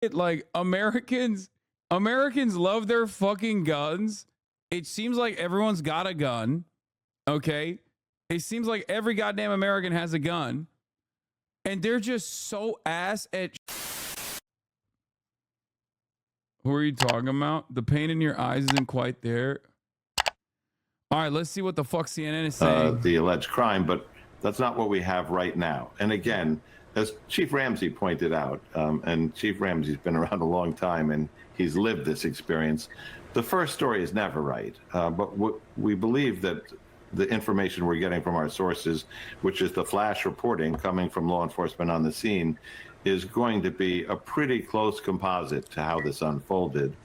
Like Americans love their fucking guns. It seems like everyone's got a gun. Okay. It seems like every goddamn American has a gun. And they're just so ass at. Who are you talking about? The pain in your eyes isn't quite there. All right, let's see what the fuck CNN is saying. The alleged crime, but that's not what we have right now. And again, as Chief Ramsey pointed out, and Chief Ramsey's been around a long time and he's lived this experience, the first story is never right. But we believe that the information we're getting from our sources, which is the flash reporting coming from law enforcement on the scene, is going to be a pretty close composite to how this unfolded.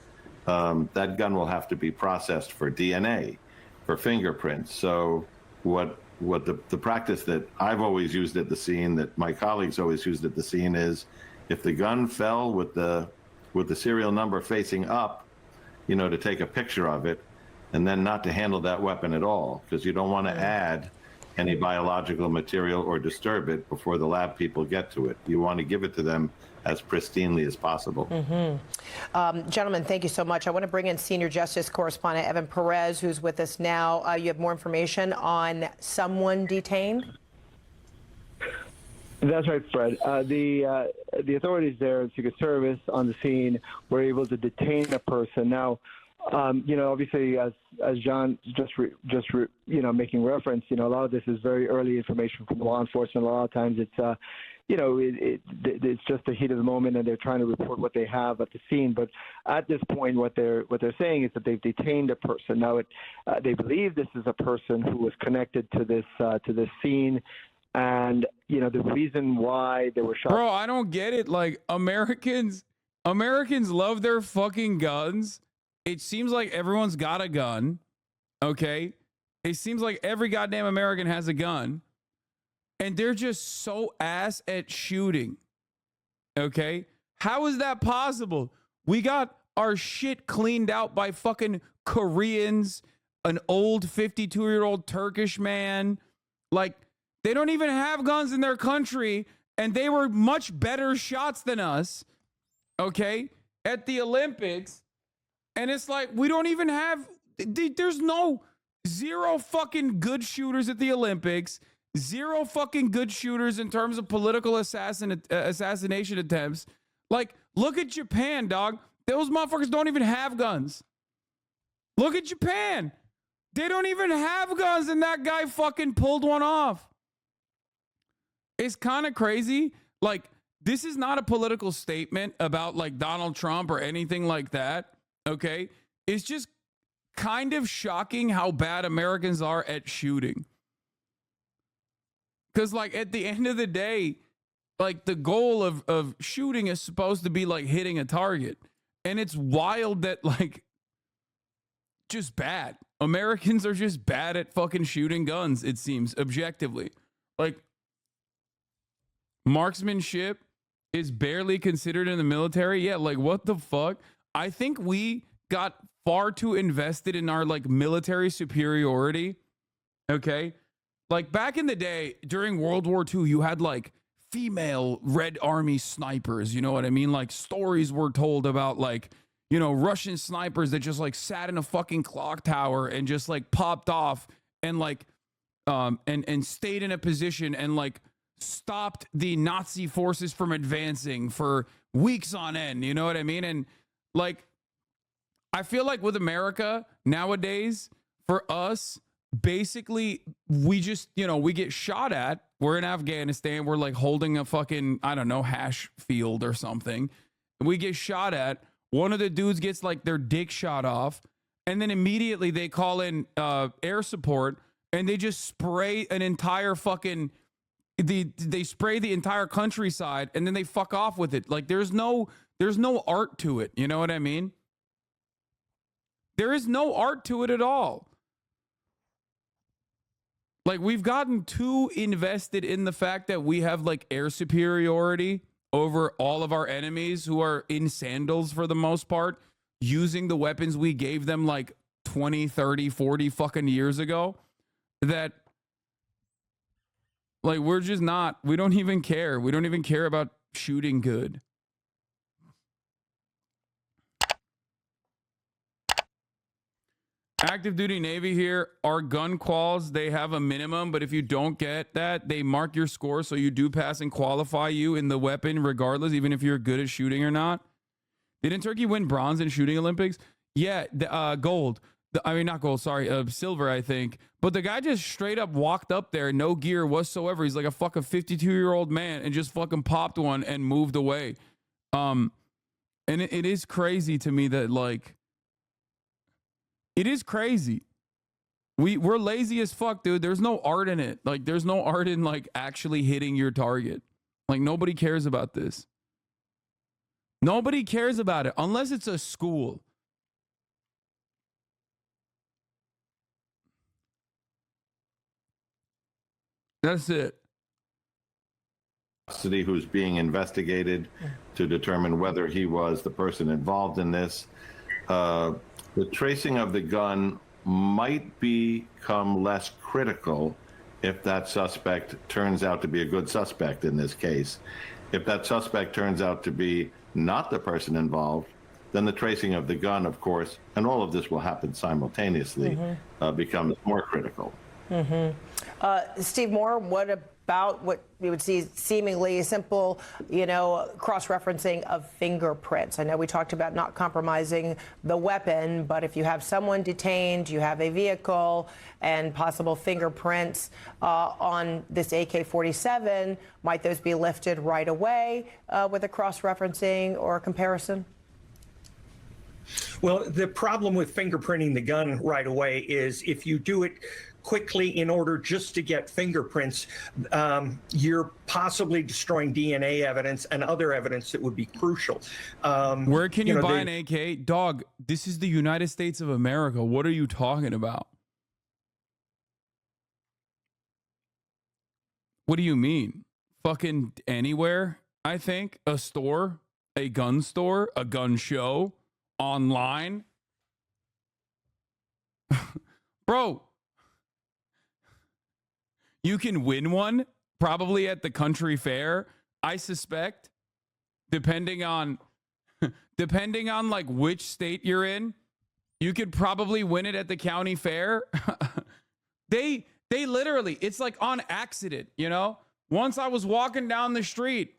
That gun will have to be processed for DNA, for fingerprints. So what the practice that I've always used at the scene, that my colleagues always used at the scene, is if the gun fell with the serial number facing up, you know, to take a picture of it, and then not to handle that weapon at all, because you don't want to add any biological material or disturb it before the lab people get to it. You want to give it to them as pristinely as possible. Gentlemen, thank you so much. I want to bring in senior justice correspondent Evan Perez, who's with us now. You have more information on someone detained? That's right, Fred. The authorities there, Secret Service, on the scene, were able to detain a person. Now, you know, obviously, as John just making reference, you know, a lot of this is very early information from law enforcement. A lot of times it's, you know, it's just the heat of the moment, and they're trying to report what they have at the scene. But at this point, what they're saying is that they've detained a person. Now, they believe this is a person who was connected to this scene, and you know the reason why they were shot. Bro, I don't get it. Like Americans love their fucking guns. It seems like everyone's got a gun. Okay, it seems like every goddamn American has a gun. And they're just so ass at shooting. Okay? How is that possible? We got our shit cleaned out by fucking Koreans, an old 52-year-old Turkish man. Like, they don't even have guns in their country, and they were much better shots than us, okay, at the Olympics. And it's like, we don't even have, there's zero fucking good shooters at the Olympics. Zero fucking good shooters in terms of political assassination attempts. Like, look at Japan, dog. Those motherfuckers don't even have guns. Look at Japan. They don't even have guns, and that guy fucking pulled one off. It's kind of crazy. Like, this is not a political statement about, like, Donald Trump or anything like that, okay? It's just kind of shocking how bad Americans are at shooting. Because, like, at the end of the day, like, the goal of shooting is supposed to be, like, hitting a target. And it's wild that, like, just bad. Americans are just bad at fucking shooting guns, it seems, objectively. Like, marksmanship is barely considered in the military. Yeah, like, what the fuck? I think we got far too invested in our, like, military superiority, okay? Like, back in the day, during World War II, you had, like, female Red Army snipers, you know what I mean? Like, stories were told about, like, you know, Russian snipers that just, like, sat in a fucking clock tower and just, like, popped off and, like, and stayed in a position and, like, stopped the Nazi forces from advancing for weeks on end, you know what I mean? And, like, I feel like with America nowadays, for us, basically, we just, you know, we get shot at. We're in Afghanistan. We're like holding a fucking, I don't know, hash field or something. We get shot at. One of the dudes gets like their dick shot off. And then immediately they call in air support and they just spray an entire fucking, they spray the entire countryside and then they fuck off with it. Like there's no art to it. You know what I mean? There is no art to it at all. Like, we've gotten too invested in the fact that we have, like, air superiority over all of our enemies who are in sandals for the most part, using the weapons we gave them, like, 20, 30, 40 fucking years ago, that, like, we're just not, we don't even care. We don't even care about shooting good. Active duty Navy here. Our gun quals, they have a minimum, but if you don't get that, they mark your score so you do pass and qualify you in the weapon regardless, even if you're good at shooting or not. Didn't Turkey win bronze in shooting Olympics? Yeah, gold. I mean, not gold, sorry, silver, I think. But the guy just straight up walked up there, no gear whatsoever. He's like a fucking 52-year-old man and just fucking popped one and moved away. And it is crazy to me that, like, it is crazy. We're lazy as fuck, dude. There's no art in it. Like, there's no art in, like, actually hitting your target. Like, nobody cares about this. Nobody cares about it unless it's a school. That's it. Who's being investigated to determine whether he was the person involved in this. The tracing of the gun might become less critical if that suspect turns out to be a good suspect in this case. If that suspect turns out to be not the person involved, then the tracing of the gun, of course, and all of this will happen simultaneously, becomes more critical. Steve Moore, what about what you would see seemingly simple, you know, cross-referencing of fingerprints? I know we talked about not compromising the weapon, but if you have someone detained, you have a vehicle and possible fingerprints on this AK-47, might those be lifted right away with a cross-referencing or a comparison? Well, the problem with fingerprinting the gun right away is if you do it quickly in order just to get fingerprints, you're possibly destroying DNA evidence and other evidence that would be crucial. Where can you buy an AK? Dog, this is the United States of America. What are you talking about? What do you mean? Fucking anywhere, I think. A store, a gun show, online. Bro, you can win one probably at the country fair, I suspect, depending on like which state you're in. You could probably win it at the county fair. They literally, it's like on accident, you know? Once I was walking down the street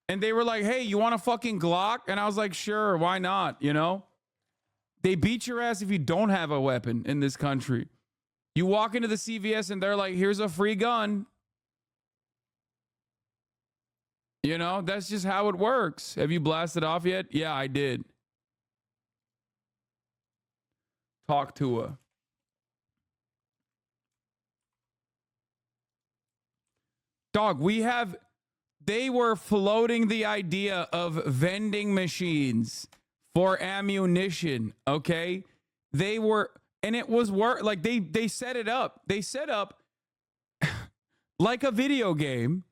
and they were like, "Hey, you want a fucking Glock?" And I was like, "Sure, why not?" You know? They beat your ass if you don't have a weapon in this country. You walk into the CVS and they're like, "Here's a free gun." You know, that's just how it works. Have you blasted off yet? Yeah, I did. Talk to her. Dog, they were floating the idea of vending machines for ammunition, okay? They were, and it was like they set it up. They set up like a video game,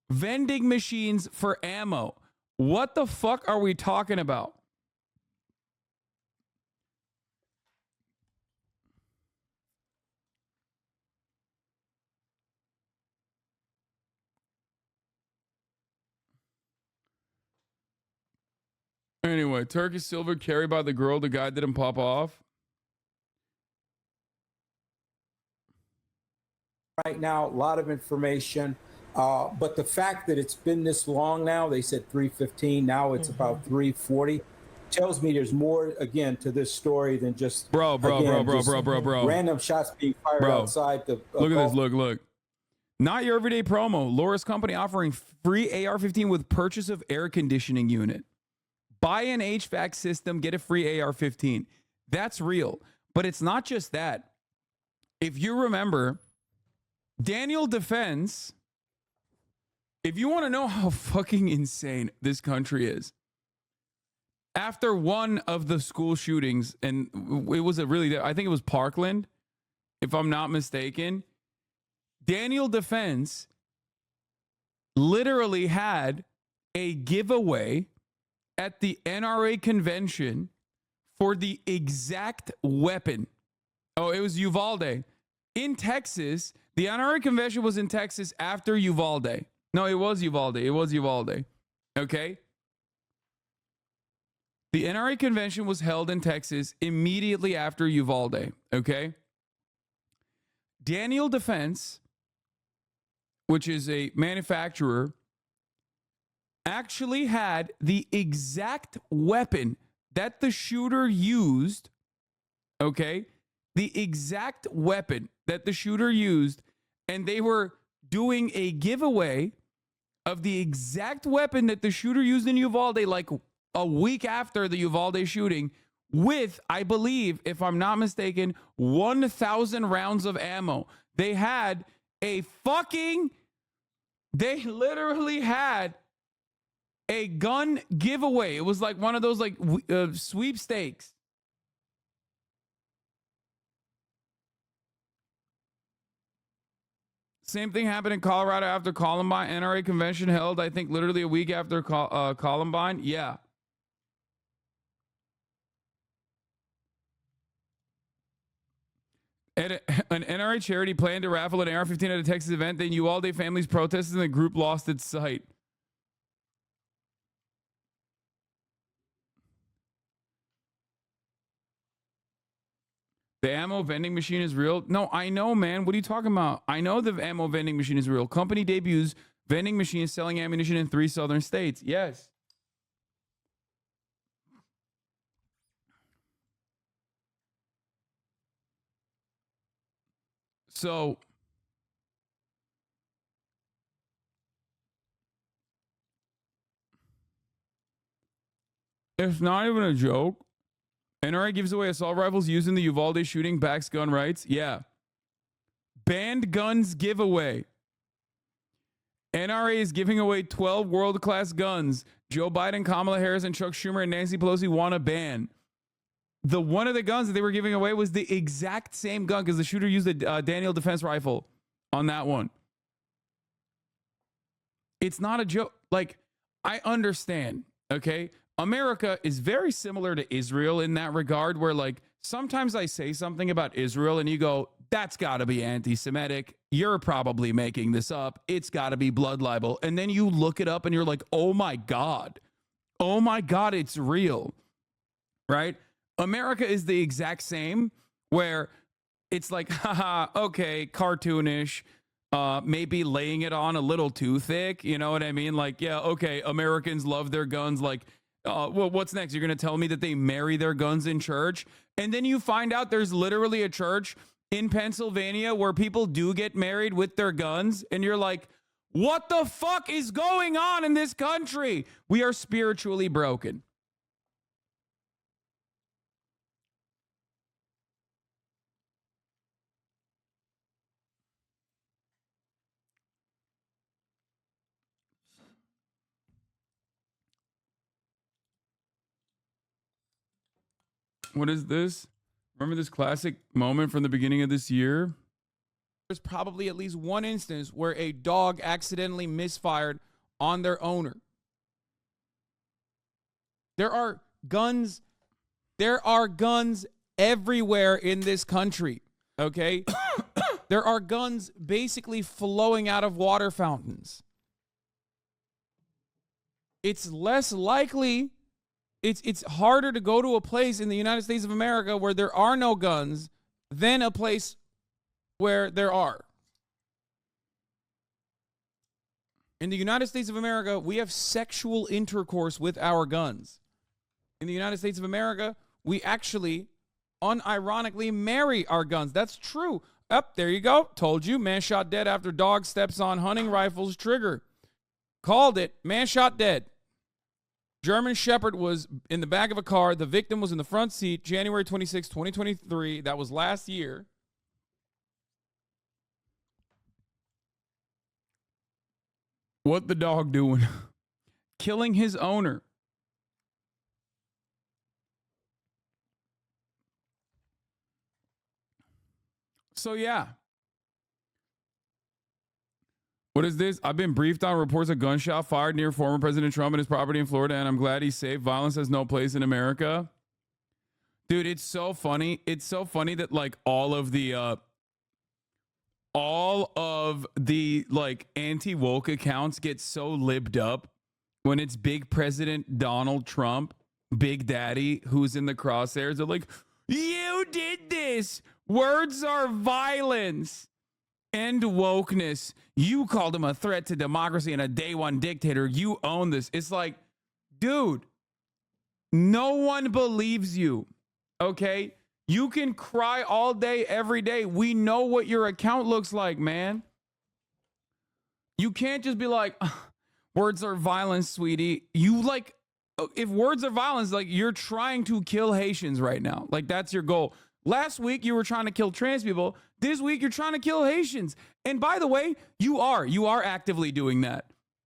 vending machines for ammo. What the fuck are we talking about? Anyway, Turkish silver carried by the girl. The guy didn't pop off. Right now, a lot of information, but the fact that it's been this long now, they said 3:15, now it's about 3:40, tells me there's more, again, to this story than just random shots being fired outside the look at this, look. Not your everyday promo. Laura's company offering free AR-15 with purchase of air conditioning unit. Buy an HVAC system, get a free AR-15. That's real. But it's not just that. If you remember, Daniel Defense, if you want to know how fucking insane this country is, after one of the school shootings, and it was I think it was Parkland, if I'm not mistaken, Daniel Defense literally had a giveaway at the NRA convention for the exact weapon. Oh, it was Uvalde. In Texas, the NRA convention was in Texas after Uvalde. No, it was Uvalde. Okay? The NRA convention was held in Texas immediately after Uvalde, okay? Daniel Defense, which is a manufacturer, actually had the exact weapon that the shooter used, okay? The exact weapon that the shooter used, and they were doing a giveaway of the exact weapon that the shooter used in Uvalde like a week after the Uvalde shooting with, I believe, if I'm not mistaken, 1,000 rounds of ammo. They literally had a gun giveaway. It was like one of those like sweepstakes. Same thing happened in Colorado after Columbine. NRA convention held, I think, literally a week after Columbine. Yeah. An NRA charity planned to raffle an AR-15 at a Texas event. Then Uvalde families protested and the group lost its site. The ammo vending machine is real? No, I know, man. What are you talking about? I know the ammo vending machine is real. Company debuts vending machines selling ammunition in 3 southern states. Yes. So it's not even a joke. NRA gives away assault rifles used in the Uvalde shooting, backs gun rights. Yeah. Banned guns giveaway. NRA is giving away 12 world-class guns. Joe Biden, Kamala Harris, and Chuck Schumer and Nancy Pelosi want a ban. One of the guns that they were giving away was the exact same gun because the shooter used a Daniel Defense rifle on that one. It's not a joke. Like, I understand, okay? America is very similar to Israel in that regard, where like sometimes I say something about Israel and you go, that's got to be anti-Semitic. You're probably making this up. It's got to be blood libel. And then you look it up and you're like, oh my God, it's real, right? America is the exact same, where it's like, haha, okay, cartoonish, maybe laying it on a little too thick. You know what I mean? Like, yeah, okay, Americans love their guns. Like, well, what's next? You're going to tell me that they marry their guns in church? And then you find out there's literally a church in Pennsylvania where people do get married with their guns. And you're like, what the fuck is going on in this country? We are spiritually broken. What is this? Remember this classic moment from the beginning of this year? There's probably at least one instance where a dog accidentally misfired on their owner. There are guns everywhere in this country, okay? There are guns basically flowing out of water fountains. It's less likely, it's harder to go to a place in the United States of America where there are no guns than a place where there are. In the United States of America, we have sexual intercourse with our guns. In the United States of America, we actually unironically marry our guns. That's true. Up there you go. Told you. Man shot dead after dog steps on hunting rifle's trigger. Called it. Man shot dead. German Shepherd was in the back of a car. The victim was in the front seat. January 26, 2023. That was last year. What the dog doing? Killing his owner. So yeah. What is this? I've been briefed on reports of gunshot fired near former President Trump and his property in Florida, and I'm glad he's safe. Violence has no place in America. Dude, it's so funny. It's so funny that like all of the like anti-woke accounts get so libbed up when it's big President Donald Trump Big Daddy, who's in the crosshairs. They're like, you did this. Words are violence. End wokeness. You called him a threat to democracy and a day one dictator. You own this. It's like, dude, no one believes you. Okay? You can cry all day, every day. We know what your account looks like, man. You can't just be like, words are violence, sweetie. You like, if words are violence, like you're trying to kill Haitians right now. Like that's your goal. Last week, you were trying to kill trans people. This week, you're trying to kill Haitians. And by the way, you are actively doing that.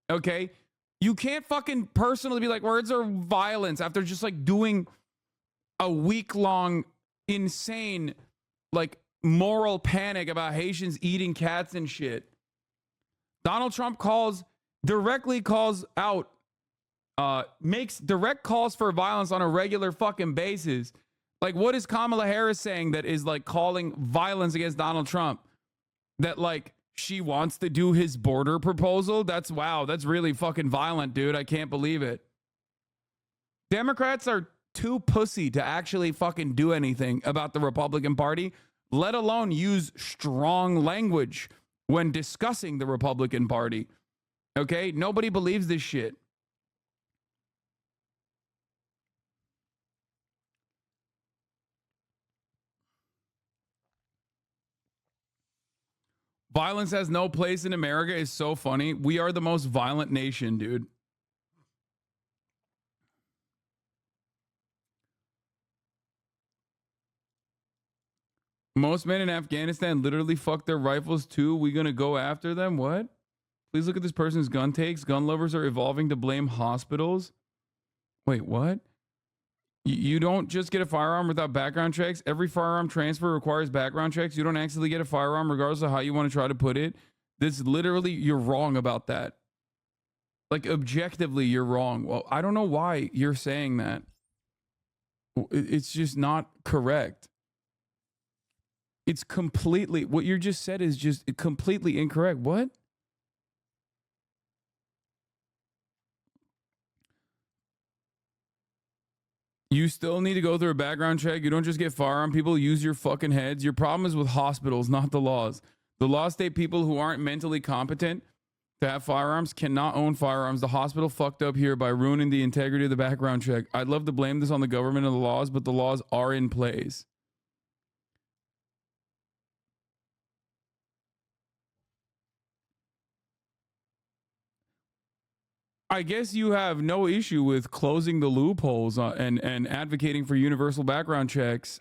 Okay? You can't fucking personally be like, words are violence after just like doing a week-long insane like moral panic about Haitians eating cats and shit. Donald Trump directly calls out, makes direct calls for violence on a regular fucking basis. Like, what is Kamala Harris saying that is like calling violence against Donald Trump? That like she wants to do his border proposal? That's really fucking violent, dude. I can't believe it. Democrats are too pussy to actually fucking do anything about the Republican Party, let alone use strong language when discussing the Republican Party. Okay? Nobody believes this shit. Violence has no place in America is so funny. We are the most violent nation, dude. Most men in Afghanistan literally fuck their rifles too. We gonna go after them? What? Please look at this person's gun takes. Gun lovers are evolving to blame hospitals. Wait, what? You don't just get a firearm without background checks. Every firearm transfer requires background checks. You don't actually get a firearm regardless of how you want to try to put it. This literally, you're wrong about that. Like, objectively, you're wrong. Well, I don't know why you're saying that. It's just not correct. It's completely, what you just said is just completely incorrect. What? You still need to go through a background check. You don't just get firearm people. Use your fucking heads. Your problem is with hospitals, not the laws. The laws state people who aren't mentally competent to have firearms cannot own firearms. The hospital fucked up here by ruining the integrity of the background check. I'd love to blame this on the government and the laws, but the laws are in place. I guess you have no issue with closing the loopholes and advocating for universal background checks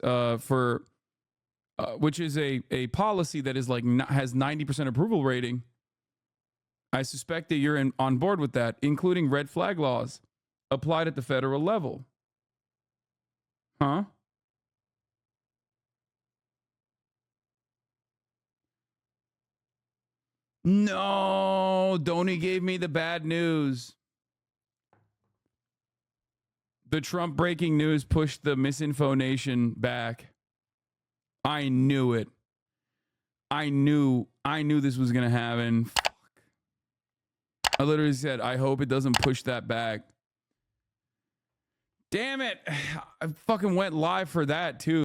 which is a policy that is like has 90% approval rating. I suspect that you're on board with that, including red flag laws applied at the federal level. Huh? No, Donnie gave me the bad news. The Trump breaking news pushed the misinfo nation back. I knew it. I knew this was going to happen. Fuck. I literally said, I hope it doesn't push that back. Damn it. I fucking went live for that too.